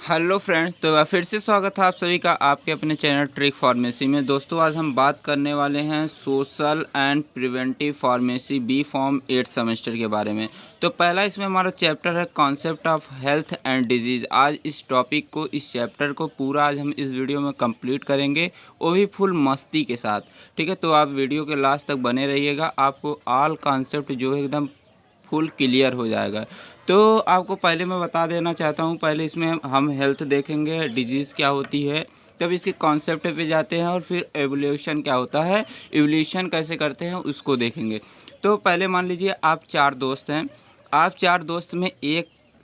Hello friends, तो फिर से स्वागत है आप सभी का आपके अपने चैनल ट्रिक फार्मेसी में। दोस्तों आज हम बात करने वाले हैं social and preventive pharmacy B pharm 8 semester के बारे में। तो पहला इसमें हमारा चैप्टर है concept of health and disease. आज इस टॉपिक को, इस चैप्टर को पूरा आज हम इस वीडियो में कंप्लीट करेंगे, वो भी फुल मस्ती के साथ। ठीक है, तो आप वीडियो के लास्ट तक बने रहिएगा, आपको ऑल कॉन्सेप्ट जो है एकदम फुल क्लियर हो जाएगा। तो आपको पहले मैं बता देना चाहता हूँ, पहले इसमें हम हेल्थ देखेंगे, डिजीज़ क्या होती है, तब इसके कॉन्सेप्ट पे जाते हैं और फिर एवोल्यूशन क्या होता है, एवोल्यूशन कैसे करते हैं उसको देखेंगे। तो पहले मान लीजिए आप 4 दोस्त हैं, आप 4 दोस्त में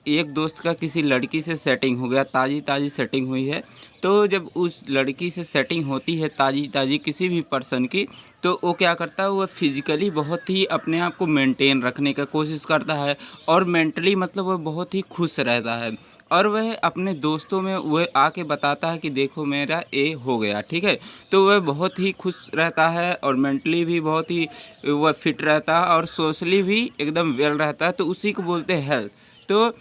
एक दोस्त का किसी लड़की से सेटिंग हो गया, ताज़ी ताज़ी सेटिंग हुई है। तो जब उस लड़की से सेटिंग होती है ताज़ी ताज़ी किसी भी पर्सन की, तो वो क्या करता है, वो फिज़िकली बहुत ही अपने आप को मेंटेन रखने का कोशिश करता है और मेंटली मतलब वह बहुत ही खुश रहता है। और वह अपने दोस्तों में वह आके बताता है कि देखो मेरा ये हो गया। ठीक है, तो वह बहुत ही खुश रहता है और मेंटली भी बहुत ही वह फिट रहता है और सोशली भी एकदम वेल रहता है। तो उसी को बोलते हैं हेल्थ। तो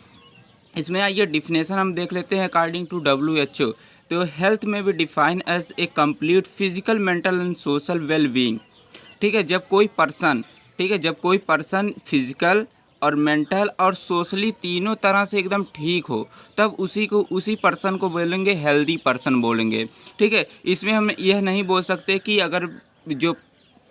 इसमें आइए डिफिनेशन हम देख लेते हैं अकॉर्डिंग टू WHO। तो हेल्थ में भी define as a complete physical, mental and social well being. ठीक है, जब कोई पर्सन फिजिकल और मेंटल और सोशली तीनों तरह से एकदम ठीक हो, तब उसी पर्सन को बोलेंगे हेल्दी पर्सन बोलेंगे। ठीक है, इसमें हम यह नहीं बोल सकते कि अगर जो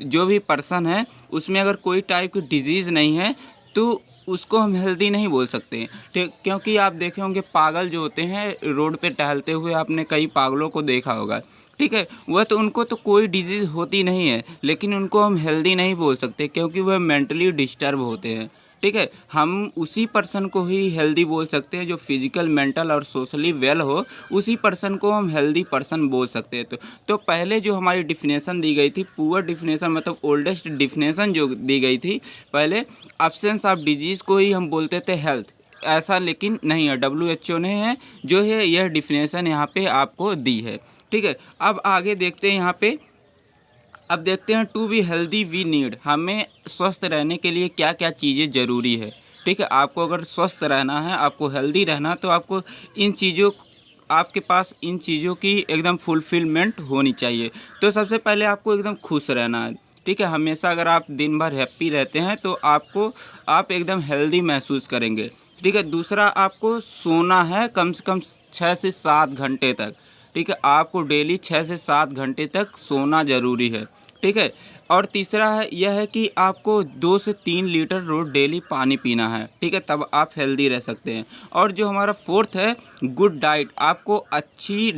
जो भी पर्सन है उसमें अगर कोई टाइप की डिजीज़ नहीं है तो उसको हम हेल्दी नहीं बोल सकते। ठीक, क्योंकि आप देखे होंगे पागल जो होते हैं रोड पे टहलते हुए, आपने कई पागलों को देखा होगा। ठीक है, वह तो उनको तो कोई डिजीज़ होती नहीं है, लेकिन उनको हम हेल्दी नहीं बोल सकते क्योंकि वह मेंटली डिस्टर्ब होते हैं। ठीक है, हम उसी पर्सन को ही हेल्दी बोल सकते हैं जो फिजिकल, मेंटल और सोशली वेल हो, उसी पर्सन को हम हेल्दी पर्सन बोल सकते हैं। तो पहले जो हमारी डिफिनेशन दी गई थी, पुअर डिफिनेशन मतलब ओल्डेस्ट डिफिनेशन जो दी गई थी, पहले एब्सेंस ऑफ डिजीज़ को ही हम बोलते थे हेल्थ। ऐसा लेकिन नहीं है, WHO ने है जो है यह डिफिनेशन यहाँ पे आपको दी है। ठीक है, अब आगे देखते हैं यहाँ पे। अब देखते हैं to be healthy we need, हमें स्वस्थ रहने के लिए क्या क्या चीज़ें ज़रूरी है। ठीक है, आपको अगर स्वस्थ रहना है, आपको हेल्दी रहना, तो आपको इन चीज़ों आपके पास इन चीज़ों की एकदम फुलफिलमेंट होनी चाहिए। तो सबसे पहले आपको एकदम खुश रहना है। ठीक है, हमेशा अगर आप दिन भर हैप्पी रहते हैं तो आप एकदम हेल्दी महसूस करेंगे। ठीक है, दूसरा आपको सोना है कम से कम 6 से 7 घंटे तक। ठीक है, आपको डेली 6 से 7 घंटे तक सोना ज़रूरी है। ठीक है, और तीसरा है यह है कि आपको 2 से 3 लीटर रोज़ डेली पानी पीना है। ठीक है, तब आप हेल्दी रह सकते हैं। और जो हमारा फोर्थ है गुड डाइट, आपको अच्छी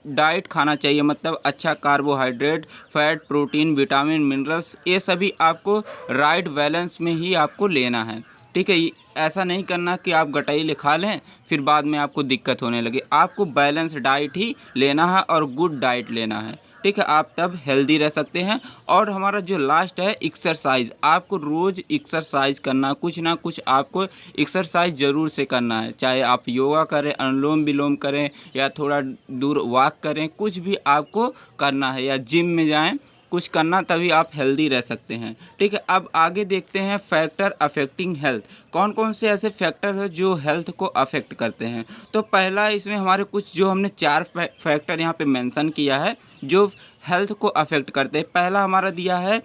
डाइट खाना चाहिए, मतलब अच्छा carbohydrate, fat, protein, vitamin, minerals, ये सभी आपको राइट बैलेंस में ही आपको लेना है। ठीक है, ऐसा नहीं करना कि आप गटाई खा लें फिर बाद में आपको दिक्कत होने लगे। आपको बैलेंस डाइट ही लेना है और गुड डाइट लेना है। ठीक है, आप तब हेल्दी रह सकते हैं। और हमारा जो लास्ट है एक्सरसाइज, आपको रोज़ एक्सरसाइज करना, कुछ ना कुछ आपको एक्सरसाइज ज़रूर से करना है। चाहे आप योगा करें, अनुलोम विलोम करें, या थोड़ा दूर वॉक करें, कुछ भी आपको करना है, या जिम में जाएं, कुछ करना, तभी आप हेल्दी रह सकते हैं। ठीक है, अब आगे देखते हैं फैक्टर अफेक्टिंग हेल्थ। कौन कौन से ऐसे फैक्टर हैं जो हेल्थ को अफेक्ट करते हैं। तो पहला इसमें हमारे कुछ जो हमने 4 फैक्टर यहाँ पे मेंशन किया है जो हेल्थ को अफेक्ट करते हैं। पहला हमारा दिया है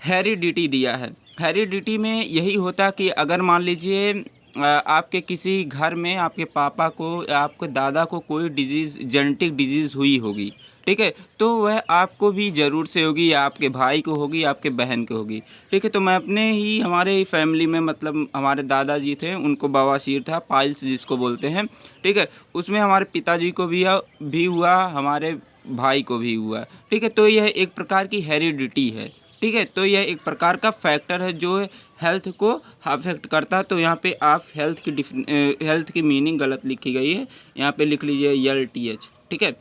हेरिडिटी दिया है। हेरिडिटी में यही होता कि अगर मान लीजिए आपके किसी घर में आपके पापा को या आपके दादा को कोई डिजीज़, जेनेटिक डिजीज़ हुई होगी। ठीक है, तो वह आपको भी ज़रूर से होगी, या आपके भाई को होगी, आपके बहन को होगी। ठीक है, तो मैं अपने ही हमारे ही फैमिली में, मतलब हमारे दादाजी थे, उनको बवासीर था, पाइल्स जिसको बोलते हैं। ठीक है, उसमें हमारे पिताजी को भी हुआ, हमारे भाई को भी हुआ। ठीक है, तो यह एक प्रकार की हेरिडिटी है। ठीक है, तो यह एक प्रकार का फैक्टर है जो हेल्थ को अफेक्ट करता है। तो यहाँ पे आप हेल्थ की मीनिंग गलत लिखी गई है, यहाँ पे लिख लीजिए LTH। ठीक है,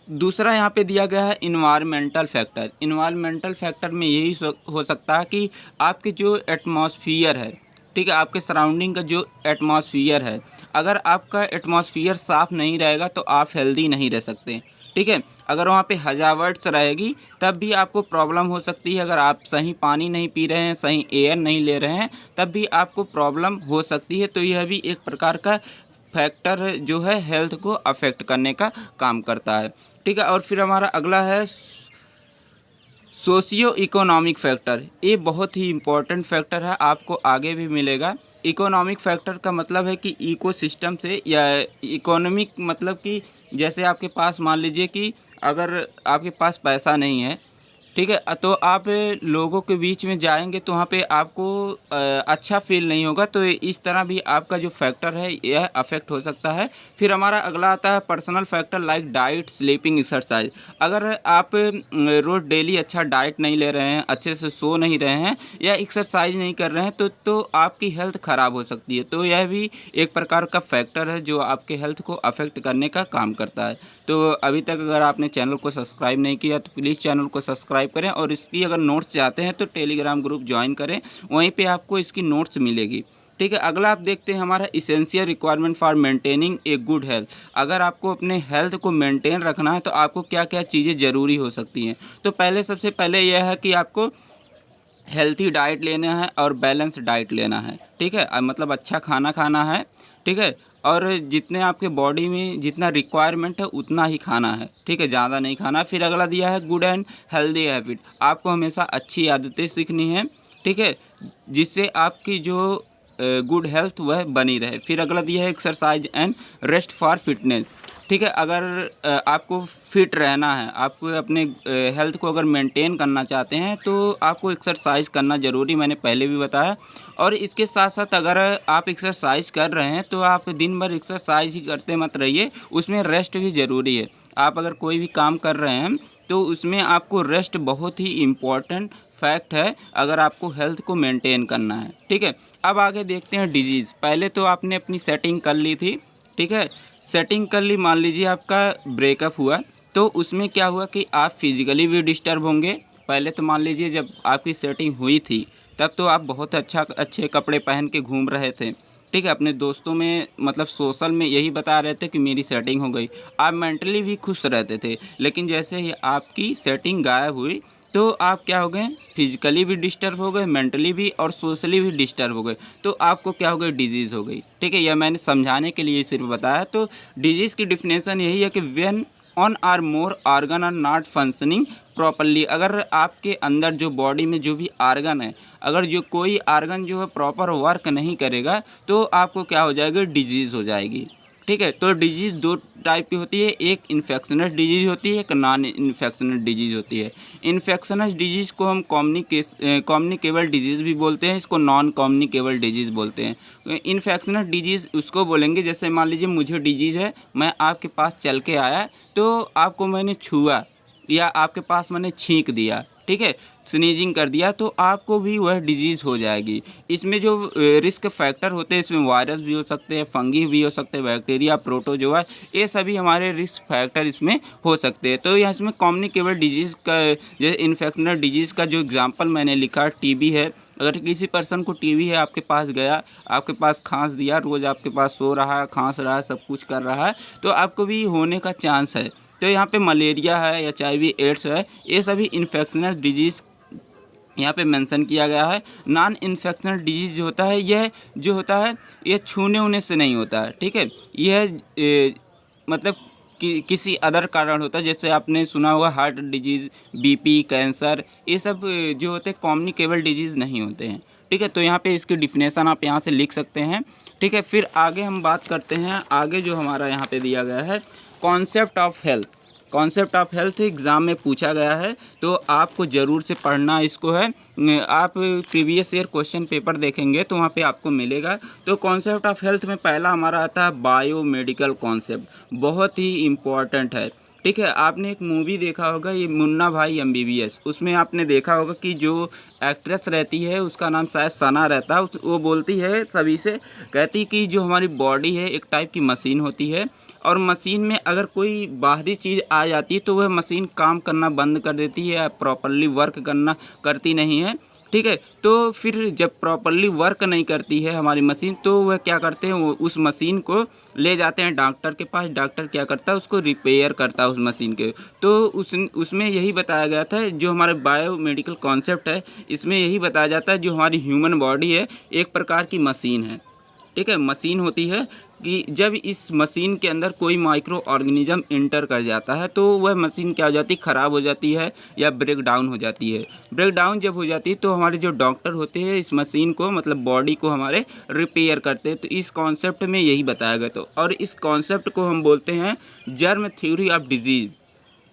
दूसरा यहाँ पे दिया गया है इन्वायरमेंटल फैक्टर। इन्वायरमेंटल फैक्टर में यही हो सकता है कि आपके जो एटमॉस्फियर है, ठीक है, आपके सराउंडिंग का जो एटमॉस्फियर है, अगर आपका एटमॉस्फियर साफ़ नहीं रहेगा तो आप हेल्दी नहीं रह सकते। ठीक है, अगर वहाँ पे हजावर्ट्स रहेगी तब भी आपको प्रॉब्लम हो सकती है। अगर आप सही पानी नहीं पी रहे हैं, सही एयर नहीं ले रहे हैं, तब भी आपको प्रॉब्लम हो सकती है। तो यह भी एक प्रकार का फैक्टर जो है हेल्थ को अफेक्ट करने का काम करता है। ठीक है, और फिर हमारा अगला है सोशियो इकोनॉमिक फैक्टर। ये बहुत ही इम्पोर्टेंट फैक्टर है, आपको आगे भी मिलेगा। इकोनॉमिक फैक्टर का मतलब है कि इकोसिस्टम से, या इकोनॉमिक मतलब कि जैसे आपके पास मान लीजिए कि अगर आपके पास पैसा नहीं है, ठीक है, तो आप लोगों के बीच में जाएंगे तो वहाँ पे आपको अच्छा फील नहीं होगा। तो इस तरह भी आपका जो फैक्टर है यह अफेक्ट हो सकता है। फिर हमारा अगला आता है personal factor like diet, sleeping, exercise. अगर आप रोज़ डेली अच्छा डाइट नहीं ले रहे हैं, अच्छे से सो नहीं रहे हैं या एक्सरसाइज नहीं कर रहे हैं तो आपकी हेल्थ ख़राब हो सकती है। तो यह भी एक प्रकार का फैक्टर है जो आपके हेल्थ को अफेक्ट करने का काम करता है। तो अभी तक अगर आपने चैनल को सब्सक्राइब नहीं किया तो प्लीज़ चैनल को सब्सक्राइब करें, और इसकी अगर नोट्स चाहते हैं तो टेलीग्राम ग्रुप ज्वाइन करें, वहीं पे आपको इसकी नोट्स मिलेगी। ठीक है, अगला आप देखते हैं हमारा essential requirement for maintaining a good health. अगर आपको अपने हेल्थ को मेंटेन रखना है तो आपको क्या क्या चीज़ें ज़रूरी हो सकती हैं। तो सबसे पहले यह है कि आपको हेल्थी डाइट लेना है और बैलेंस डाइट लेना है। ठीक है, मतलब अच्छा खाना खाना है। ठीक है, और जितने आपके बॉडी में जितना रिक्वायरमेंट है उतना ही खाना है। ठीक है, ज़्यादा नहीं खाना। फिर अगला दिया है गुड एंड हेल्दी हैबिट। आपको हमेशा अच्छी आदतें सीखनी है। ठीक है, जिससे आपकी जो गुड हेल्थ वह बनी रहे। फिर अगला दिया है exercise and rest for fitness. ठीक है, अगर आपको फिट रहना है, आपको अपने हेल्थ को अगर मेंटेन करना चाहते हैं तो आपको एक्सरसाइज करना ज़रूरी, मैंने पहले भी बताया। और इसके साथ साथ अगर आप एक्सरसाइज कर रहे हैं तो आप दिन भर एक्सरसाइज ही करते मत रहिए, उसमें रेस्ट भी ज़रूरी है। आप अगर कोई भी काम कर रहे हैं तो उसमें आपको रेस्ट बहुत ही इम्पॉर्टेंट फैक्ट है अगर आपको हेल्थ को मेंटेन करना है। ठीक है, अब आगे देखते हैं डिजीज़। पहले तो आपने अपनी सेटिंग कर ली थी। ठीक है, सेटिंग कर ली, मान लीजिए आपका ब्रेकअप हुआ तो उसमें क्या हुआ कि आप फिज़िकली भी डिस्टर्ब होंगे। पहले तो मान लीजिए जब आपकी सेटिंग हुई थी तब तो आप बहुत अच्छे कपड़े पहन के घूम रहे थे। ठीक है, अपने दोस्तों में मतलब सोशल में यही बता रहे थे कि मेरी सेटिंग हो गई। आप मेंटली भी खुश रहते थे, लेकिन जैसे ही आपकी सेटिंग गायब हुई तो आप क्या हो गए, फिजिकली भी डिस्टर्ब हो गए, मेंटली भी और सोशली भी डिस्टर्ब हो गए। तो आपको क्या हो गई, डिजीज़ हो गई। ठीक है, यह मैंने समझाने के लिए सिर्फ बताया। तो डिजीज़ की डिफिनेशन यही है कि when one or more organ are not functioning properly. अगर आपके अंदर जो बॉडी में जो भी आर्गन है, अगर जो कोई आर्गन जो है प्रॉपर वर्क नहीं करेगा तो आपको क्या हो जाएगी, डिजीज़ हो जाएगी। ठीक है, तो डिजीज़ दो टाइप की होती है, एक इन्फेक्शनस डिजीज़ होती है, एक नॉन इन्फेक्शनस डिजीज़ होती है। इन्फेक्शनस डिजीज़ को हम कम्युनिकेबल डिजीज़ भी बोलते हैं, इसको नॉन कम्युनिकेबल डिजीज़ बोलते हैं। इन्फेक्शनस डिजीज़ उसको बोलेंगे, जैसे मान लीजिए मुझे डिजीज़ है, मैं आपके पास चल के आया तो आपको मैंने छुआ या आपके पास मैंने छींक दिया, ठीक है, स्नीजिंग कर दिया, तो आपको भी वह डिजीज़ हो जाएगी। इसमें जो रिस्क फैक्टर होते हैं, इसमें वायरस भी हो सकते हैं, फंगी भी हो सकते हैं, बैक्टीरिया, प्रोटोजोआ, ये सभी हमारे रिस्क फैक्टर इसमें हो सकते हैं। तो यहाँ इसमें कम्युनिकेबल डिजीज़ का, जैसे इन्फेक्शनल डिजीज़ का जो एग्जांपल मैंने लिखा, टीबी है। अगर किसी पर्सन को टीबी है, आपके पास गया, आपके पास खांस दिया, रोज़ आपके पास सो रहा है, खांस रहा है, सब कुछ कर रहा है, तो आपको भी होने का चांस है। तो यहाँ पे मलेरिया है या HIV, एड्स है, ये सभी इन्फेक्शनल डिजीज़ यहाँ पे मेंशन किया गया है। नॉन इन्फेक्शनल डिजीज़ जो होता है, यह जो होता है ये छूने ऊने से नहीं होता है। ठीक है, यह मतलब किसी अदर कारण होता है, जैसे आपने सुना होगा हार्ट डिजीज़, BP, कैंसर, ये सब जो होते हैं कम्युनिकेबल डिजीज़ नहीं होते हैं। ठीक है, तो यहाँ पे इसकी डिफिनेशन आप यहाँ से लिख सकते हैं। ठीक है, फिर आगे हम बात करते हैं। आगे जो हमारा यहाँ पे दिया गया है concept of health. Concept of health exam में पूछा गया है, तो आपको ज़रूर से पढ़ना इसको है। आप प्रीवियस ईयर क्वेश्चन पेपर देखेंगे तो वहाँ पे आपको मिलेगा। तो कॉन्सेप्ट ऑफ हेल्थ में पहला हमारा आता है बायोमेडिकल कॉन्सेप्ट, बहुत ही इम्पॉर्टेंट है। ठीक है, आपने एक मूवी देखा होगा, ये मुन्ना भाई MBBS, उसमें आपने देखा होगा कि जो एक्ट्रेस रहती है उसका नाम शायद सना रहता है, वो बोलती है सभी से, कहती कि जो हमारी बॉडी है एक टाइप की मशीन होती है, और मशीन में अगर कोई बाहरी चीज़ आ जाती है तो वह मशीन काम करना बंद कर देती है या प्रॉपरली वर्क करती नहीं है। ठीक है, तो फिर जब प्रॉपरली वर्क नहीं करती है हमारी मशीन तो वह क्या करते हैं, वो उस मशीन को ले जाते हैं डॉक्टर के पास। डॉक्टर क्या करता है, उसको रिपेयर करता है उस मशीन के। तो उसमें यही बताया गया था, जो हमारे बायोमेडिकल कॉन्सेप्ट है इसमें यही बताया जाता है, जो हमारी ह्यूमन बॉडी है एक प्रकार की मशीन है। ठीक है, मशीन होती है, कि जब इस मशीन के अंदर कोई माइक्रो ऑर्गेनिज्म इंटर कर जाता है तो वह मशीन क्या हो जाती है, ख़राब हो जाती है या ब्रेक डाउन हो जाती है। ब्रेक डाउन जब हो जाती है तो हमारे जो डॉक्टर होते हैं इस मशीन को मतलब बॉडी को हमारे रिपेयर करते हैं। तो इस कॉन्सेप्ट में यही बताया गया। तो और इस कॉन्सेप्ट को हम बोलते हैं जर्म थ्योरी ऑफ डिजीज़।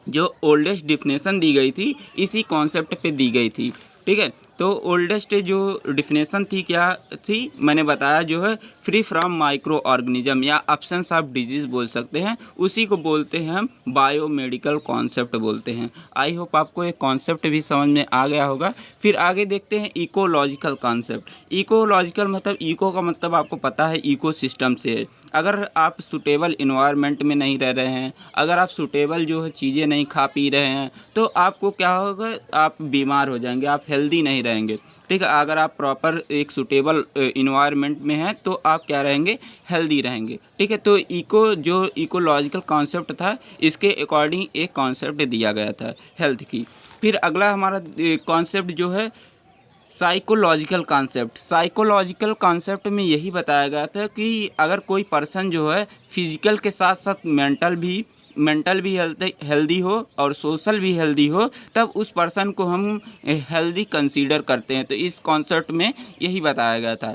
जो ओल्डेस्ट डिफिनेशन दी गई थी इसी कॉन्सेप्ट पे दी गई थी, ठीक है। तो ओल्डेस्ट जो डिफिनेशन थी क्या थी, मैंने बताया जो है फ्री फ्रॉम माइक्रो ऑर्गेनिज्म या एब्सेंस ऑफ डिजीज़ बोल सकते हैं, उसी को बोलते हैं हम बायोमेडिकल कॉन्सेप्ट बोलते हैं। आई होप आपको एक कॉन्सेप्ट भी समझ में आ गया होगा। फिर आगे देखते हैं इकोलॉजिकल कॉन्सेप्ट। इकोलॉजिकल मतलब इको का मतलब आपको पता है इकोसिस्टम से है। अगर आप सूटेबल इन्वायरमेंट में नहीं रह रहे हैं, अगर आप सूटेबल जो है चीज़ें नहीं खा पी रहे हैं तो आपको क्या होगा, आप बीमार हो जाएंगे, आप हेल्दी नहीं रहेंगे, ठीक है। अगर आप प्रॉपर एक सूटेबल इन्वायरमेंट में हैं तो आप क्या रहेंगे, हेल्दी रहेंगे, ठीक है। तो जो इकोलॉजिकल कॉन्सेप्ट था इसके अकॉर्डिंग एक कॉन्सेप्ट दिया गया था हेल्थ की। फिर अगला हमारा कॉन्सेप्ट जो है साइकोलॉजिकल कॉन्सेप्ट। साइकोलॉजिकल कॉन्सेप्ट में यही बताया गया था कि अगर कोई पर्सन जो है फिजिकल के साथ साथ मेंटल भी हेल्दी हो और सोशल भी हेल्दी हो तब उस पर्सन को हम हेल्दी कंसीडर करते हैं। तो इस कॉन्सेप्ट में यही बताया गया था।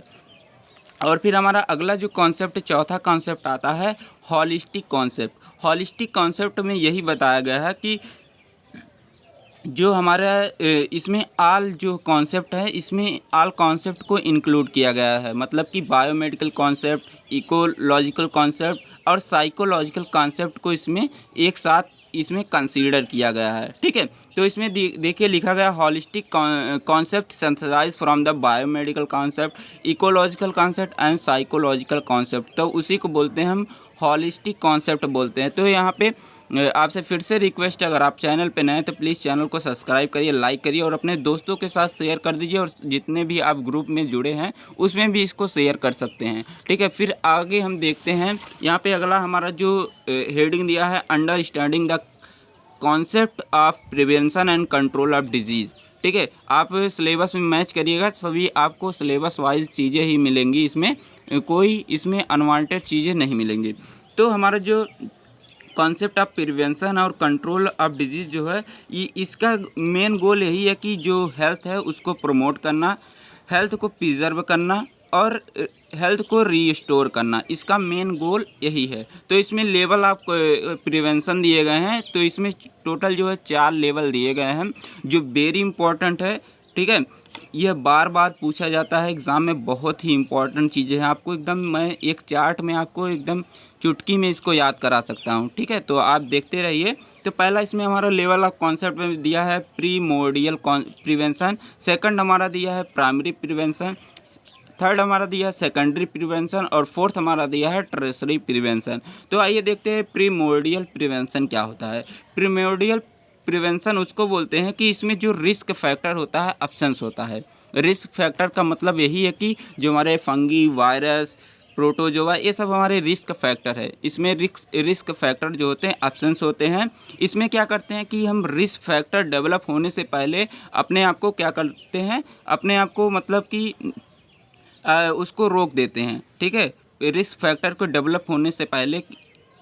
और फिर हमारा अगला जो कॉन्सेप्ट चौथा कॉन्सेप्ट आता है हॉलिस्टिक कॉन्सेप्ट। हॉलिस्टिक कॉन्सेप्ट में यही बताया गया है कि जो हमारा इसमें आल जो कॉन्सेप्ट है इसमें आल कॉन्सेप्ट को इंक्लूड किया गया है, मतलब कि बायोमेडिकल कॉन्सेप्ट, इकोलॉजिकल कॉन्सेप्ट और साइकोलॉजिकल कॉन्सेप्ट को इसमें एक साथ इसमें कंसीडर किया गया है, ठीक है। तो इसमें देखिए लिखा गया holistic concept synthesize from the biomedical concept, ecological concept and psychological concept. तो उसी को बोलते हैं हम हॉलिस्टिक कॉन्सेप्ट बोलते हैं। तो यहाँ पे आपसे फिर से रिक्वेस्ट है, अगर आप चैनल पे नए हैं तो प्लीज़ चैनल को सब्सक्राइब करिए, लाइक करिए और अपने दोस्तों के साथ शेयर कर दीजिए और जितने भी आप ग्रुप में जुड़े हैं उसमें भी इसको शेयर कर सकते हैं, ठीक है। फिर आगे हम देखते हैं यहाँ पे अगला हमारा जो हेडिंग दिया है understanding the concept of prevention and control of disease, ठीक है। आप सिलेबस में मैच करिएगा, सभी आपको सिलेबस वाइज चीज़ें ही मिलेंगी, इसमें कोई इसमें अनवांटेड चीज़ें नहीं मिलेंगी। तो हमारा जो कॉन्सेप्ट ऑफ प्रिवेंशन और कंट्रोल ऑफ डिजीज़ जो है इसका मेन गोल यही है कि जो हेल्थ है उसको प्रमोट करना, हेल्थ को प्रिजर्व करना और हेल्थ को रीस्टोर करना, इसका मेन गोल यही है। तो इसमें लेवल ऑफ प्रिवेंशन दिए गए हैं। तो इसमें टोटल जो है 4 लेवल दिए गए हैं जो वेरी इंपॉर्टेंट है, ठीक है। यह बार बार पूछा जाता है एग्ज़ाम में, बहुत ही इंपॉर्टेंट चीज़ें हैं। आपको एकदम मैं एक चार्ट में आपको एकदम चुटकी में इसको याद करा सकता हूँ, ठीक है। तो आप देखते रहिए। तो पहला इसमें हमारा लेवल ऑफ कॉन्सेप्ट में दिया है प्रीमोर्डियल प्रिवेंशन, सेकंड हमारा दिया है प्राइमरी प्रिवेंशन, थर्ड हमारा दिया है सेकेंडरी प्रिवेंशन और फोर्थ हमारा दिया है टर्शरी प्रिवेंशन। तो आइए देखते हैं प्रीमोर्डियल प्रिवेंशन क्या होता है। प्रीमोर्डियल प्रिवेंशन उसको बोलते हैं कि इसमें जो रिस्क फैक्टर होता है एब्सेंस होता है। रिस्क फैक्टर का मतलब यही है कि जो हमारे फंगी, वायरस, प्रोटोजोआ ये सब हमारे रिस्क फैक्टर है। इसमें रिस्क फैक्टर जो होते हैं एब्सेंस होते हैं। इसमें क्या करते हैं कि हम रिस्क फैक्टर डेवलप होने से पहले अपने आप को क्या करते हैं, अपने आप को मतलब कि उसको रोक देते हैं, ठीक है। रिस्क फैक्टर को डेवलप होने से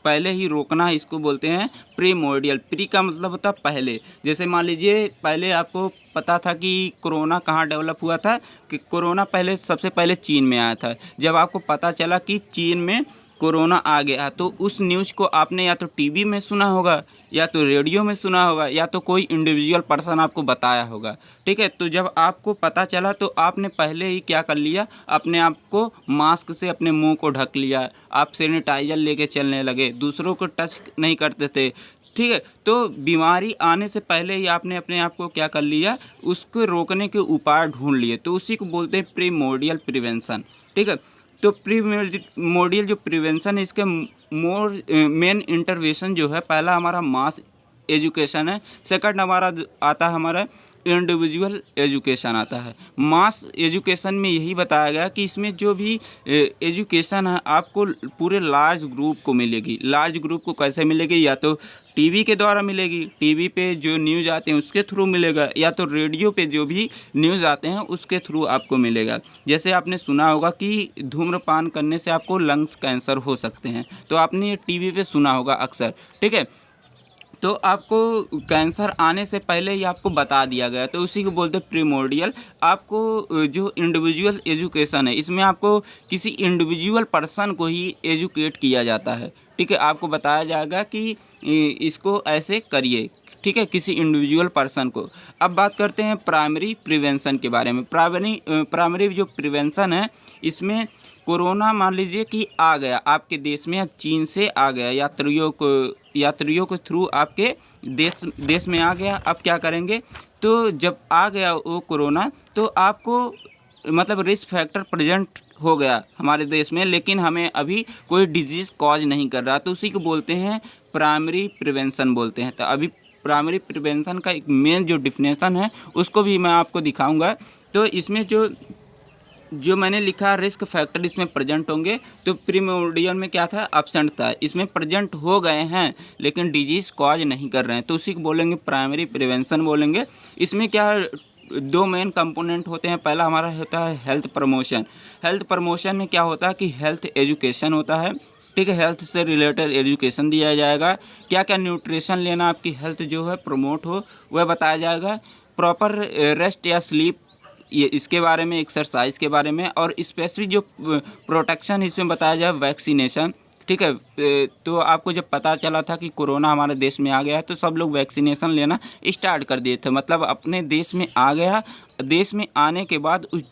पहले ही रोकना इसको बोलते हैं प्रीमोर्डियल। प्री का मतलब होता है पहले। जैसे मान लीजिए पहले आपको पता था कि कोरोना कहाँ डेवलप हुआ था, कि कोरोना सबसे पहले चीन में आया था। जब आपको पता चला कि चीन में कोरोना आ गया तो उस न्यूज़ को आपने या तो टीवी में सुना होगा या तो रेडियो में सुना होगा या तो कोई इंडिविजुअल पर्सन आपको बताया होगा, ठीक है। तो जब आपको पता चला तो आपने पहले ही क्या कर लिया, अपने आप को मास्क से अपने मुंह को ढक लिया, आप सैनिटाइजर लेके चलने लगे, दूसरों को टच नहीं करते थे, ठीक है। तो बीमारी आने से पहले ही आपने अपने आप को क्या कर लिया, उसको रोकने के उपाय ढूंढ लिए। तो उसी को बोलते हैं प्रीमोर्डियल प्रिवेंशन, ठीक है। तो प्रीमोर्डियल जो प्रिवेंशन है इसके मेन इंटरवेंशन जो है, पहला हमारा मास एजुकेशन है, सेकंड हमारा आता है हमारा इंडिविजुअल एजुकेशन आता है। मास एजुकेशन में यही बताया गया कि इसमें जो भी एजुकेशन है आपको पूरे लार्ज ग्रुप को मिलेगी। लार्ज ग्रुप को कैसे मिलेगी? या तो टीवी के द्वारा मिलेगी, टीवी पे जो न्यूज़ आते हैं उसके थ्रू मिलेगा, या तो रेडियो पे जो भी न्यूज़ आते हैं उसके थ्रू आपको मिलेगा। जैसे आपने सुना होगा कि धूम्रपान करने से आपको लंग्स कैंसर हो सकते हैं, तो आपने ये टीवी पे सुना होगा अक्सर, ठीक है। तो आपको कैंसर आने से पहले ही आपको बता दिया गया, तो उसी को बोलते हैं प्रीमोर्डियल। आपको जो इंडिविजुअल एजुकेशन है इसमें आपको किसी इंडिविजुअल पर्सन को ही एजुकेट किया जाता है, ठीक है। आपको बताया जाएगा कि इसको ऐसे करिए, ठीक है, किसी इंडिविजुअल पर्सन को। अब बात करते हैं प्राइमरी प्रिवेंशन के बारे में। प्राइमरी जो प्रिवेंशन है इसमें कोरोना मान लीजिए कि आ गया आपके देश में, अब चीन से आ गया, यात्रियों के थ्रू आपके देश में आ गया। अब क्या करेंगे? तो जब आ गया वो कोरोना, तो आपको मतलब रिस्क फैक्टर प्रेजेंट हो गया हमारे देश में, लेकिन हमें अभी कोई डिजीज़ कॉज नहीं कर रहा, तो उसी को बोलते हैं प्राइमरी प्रिवेंशन बोलते हैं। तो अभी प्राइमरी प्रिवेंशन का एक मेन जो डिफिनेशन है उसको भी मैं आपको दिखाऊंगा। तो इसमें जो मैंने लिखा रिस्क फैक्टर इसमें प्रेजेंट होंगे, तो प्रीमोर्डियल में क्या था? एब्सेंट था। इसमें प्रेजेंट हो गए हैं लेकिन डिजीज़ कॉज नहीं कर रहे हैं, तो उसी को बोलेंगे प्राइमरी प्रिवेंशन बोलेंगे। इसमें क्या दो मेन कंपोनेंट होते हैं। पहला हमारा होता है हेल्थ प्रमोशन। हेल्थ प्रमोशन में क्या होता है कि हेल्थ एजुकेशन होता है, ठीक है। हेल्थ से रिलेटेड एजुकेशन दिया जाएगा, क्या क्या न्यूट्रिशन लेना आपकी हेल्थ जो है प्रमोट हो वह बताया जाएगा। प्रॉपर रेस्ट या स्लीप ये इसके बारे में, एक्सरसाइज के बारे में, और स्पेसिफिक जो प्रोटेक्शन इसमें बताया जाए वैक्सीनेशन, ठीक है। तो आपको जब पता चला था कि कोरोना हमारे देश में आ गया है तो सब लोग वैक्सीनेशन लेना स्टार्ट कर दिए थे। मतलब अपने देश में आ गया, देश में आने के बाद उस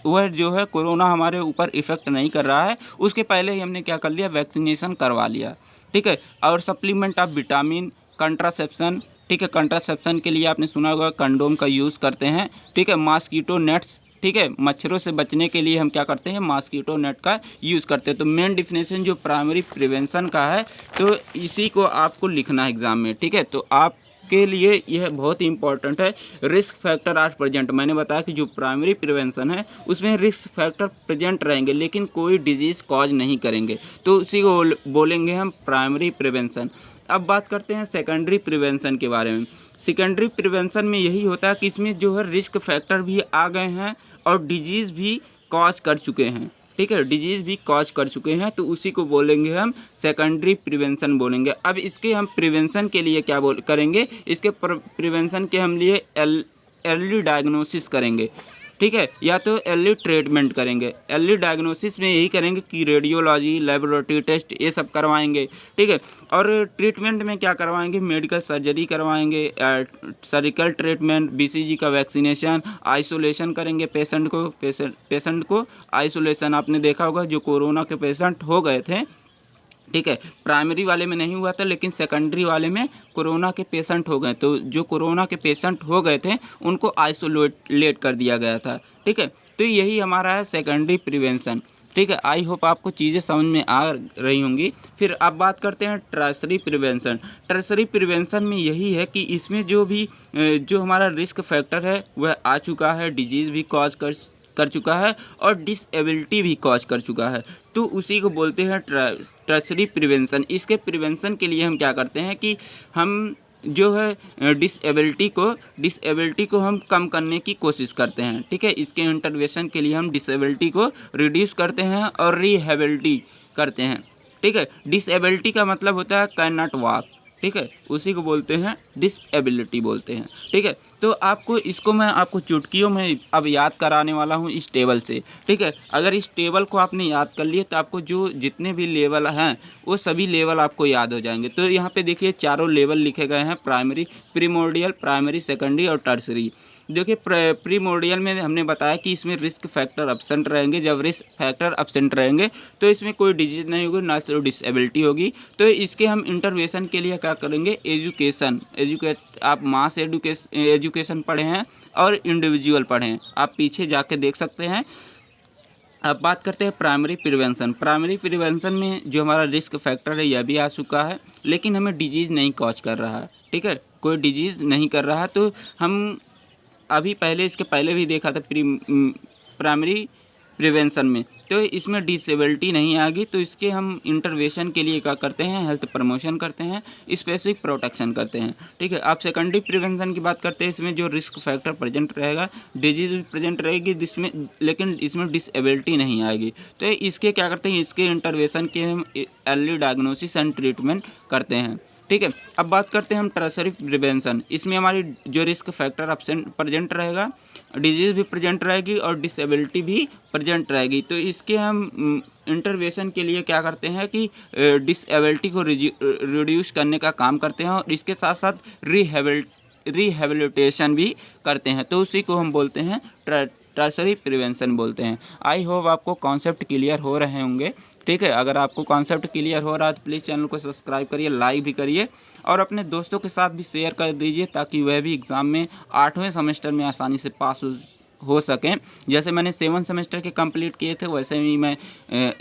वह जो है कोरोना हमारे ऊपर इफ़ेक्ट नहीं कर रहा है, उसके पहले ही हमने क्या कर लिया? वैक्सीनेशन करवा लिया, ठीक है। और सप्लीमेंट ऑफ विटामिन, कंट्रासेप्शन, ठीक है। कंट्रासेप्शन के लिए आपने सुना होगा कंडोम का यूज़ करते हैं, ठीक है। मॉस्किटो नेट्स, ठीक है, मच्छरों से बचने के लिए हम क्या करते हैं? मॉस्किटो नेट का यूज़ करते हैं। तो मेन डिफिनेशन जो प्राइमरी प्रिवेंशन का है तो इसी को आपको लिखना है एग्ज़ाम में, ठीक है। तो आपके लिए यह बहुत ही इंपॉर्टेंट है। रिस्क फैक्टर आर प्रेजेंट, मैंने बताया कि जो प्राइमरी प्रिवेंशन है उसमें रिस्क फैक्टर प्रेजेंट रहेंगे लेकिन कोई डिजीज़ कॉज नहीं करेंगे, तो उसी को बोलेंगे हम प्राइमरी प्रिवेंशन। अब बात करते हैं सेकेंडरी प्रिवेंशन के बारे में। सेकेंडरी प्रिवेंशन में यही होता है कि इसमें जो है रिस्क फैक्टर भी आ गए हैं और डिजीज़ भी कॉज कर चुके हैं, ठीक है। डिजीज़ भी कॉज कर चुके हैं, तो उसी को बोलेंगे हम सेकेंडरी प्रिवेंशन बोलेंगे। अब इसके हम प्रिवेंशन के लिए क्या करेंगे? इसके प्रिवेंशन के हम लिए अर्ली डायग्नोसिस करेंगे, ठीक है, या तो अर्ली ट्रीटमेंट करेंगे। अर्ली डायग्नोसिस में यही करेंगे कि रेडियोलॉजी, लेबोरेटरी टेस्ट ये सब करवाएंगे, ठीक है। और ट्रीटमेंट में क्या करवाएंगे? मेडिकल सर्जरी करवाएंगे, सर्जिकल ट्रीटमेंट, बीसीजी का वैक्सीनेशन, आइसोलेशन करेंगे पेशेंट को आइसोलेशन। आपने देखा होगा जो कोरोना के पेशेंट हो गए थे, ठीक है, प्राइमरी वाले में नहीं हुआ था लेकिन सेकेंडरी वाले में कोरोना के पेशेंट हो गए, तो जो कोरोना के पेशेंट हो गए थे उनको आइसोलेट कर दिया गया था, ठीक है। तो यही हमारा है सेकेंडरी प्रिवेंशन, ठीक है। आई होप आपको चीज़ें समझ में आ रही होंगी। फिर अब बात करते हैं टर्शरी प्रिवेंशन। टर्शरी प्रिवेंशन में यही है कि इसमें जो हमारा रिस्क फैक्टर है वह आ चुका है, डिजीज़ भी कॉज कर चुका है और डिसेबिलिटी भी कॉज कर चुका है, तो उसी को बोलते हैं टर्शरी प्रिवेंशन। इसके प्रिवेंशन के लिए हम क्या करते हैं कि हम जो है डिसेबिलिटी को हम कम करने की कोशिश करते हैं, ठीक है। इसके इंटरवेंशन के लिए हम डिसेबिलिटी को रिड्यूस करते हैं और रिहेबिलिटी करते हैं, ठीक है। डिसेबिलिटी का मतलब होता है कैन नॉट वॉक, ठीक है, उसी को बोलते हैं डिसेबिलिटी बोलते हैं, ठीक है। तो इसको मैं आपको चुटकियों में अब याद कराने वाला हूँ इस टेबल से, ठीक है। अगर इस टेबल को आपने याद कर लिए तो आपको जो जितने भी लेवल हैं वो सभी लेवल आपको याद हो जाएंगे। तो यहाँ पे देखिए चारों लेवल लिखे गए हैं, प्राइमरी, प्रीमोर्डियल, प्राइमरी, सेकेंडरी और टर्शरी। देखिए प्रीमोर्डियल में हमने बताया कि इसमें रिस्क फैक्टर एब्सेंट रहेंगे। जब रिस्क फैक्टर एब्सेंट रहेंगे तो इसमें कोई डिजीज़ नहीं होगी, ना तो डिसेबिलिटी होगी। तो इसके हम इंटरवेंशन के लिए क्या करेंगे? आप मास एजुकेशन पढ़े हैं और इंडिविजुअल पढ़े हैं, आप पीछे जाके देख सकते हैं। अब बात करते हैं प्राइमरी प्रिवेंशन। प्राइमरी प्रिवेंशन में जो हमारा रिस्क फैक्टर है यह भी आ चुका है लेकिन हमें डिजीज़ नहीं कॉज कर रहा है, ठीक है, कोई डिजीज़ नहीं कर रहा है। तो हम अभी पहले इसके पहले भी देखा था प्राइमरी प्रिवेंशन में, तो इसमें डिसेबिलिटी नहीं आएगी। तो इसके हम इंटरवेंशन के लिए क्या करते हैं, हेल्थ प्रमोशन करते हैं, स्पेसिफिक प्रोटेक्शन करते हैं। ठीक है, आप सेकेंडरी प्रिवेंशन की बात करते हैं, इसमें जो रिस्क फैक्टर प्रेजेंट रहेगा, डिजीज भी प्रेजेंट रहेगी जिसमें, लेकिन इसमें डिसेबिलिटी नहीं आएगी। तो इसके क्या करते हैं, इसके इंटरवेंशन के हम अर्ली डायग्नोसिस एंड ट्रीटमेंट करते हैं। ठीक है, अब बात करते हैं हम टर्शरी प्रिवेंशन। इसमें हमारी जो रिस्क फैक्टर अब्सेंट प्रेजेंट रहेगा, डिजीज़ भी प्रेजेंट रहेगी और डिसेबिलिटी भी प्रेजेंट रहेगी। तो इसके हम इंटरवेंशन के लिए क्या करते हैं कि डिसेबिलिटी को रिड्यूस करने का काम करते हैं और इसके साथ साथ रिहेबिलिटेशन भी करते हैं। तो उसी को हम बोलते हैं टर्शरी प्रिवेंशन बोलते हैं। आई होप आपको कॉन्सेप्ट क्लियर हो रहे होंगे। ठीक है, अगर आपको कॉन्सेप्ट क्लियर हो रहा है तो प्लीज़ चैनल को सब्सक्राइब करिए, लाइक भी करिए और अपने दोस्तों के साथ भी शेयर कर दीजिए ताकि वह भी एग्ज़ाम में 8वें सेमेस्टर में आसानी से पास हो सकें। जैसे मैंने 7 सेमेस्टर के कंप्लीट किए थे वैसे ही मैं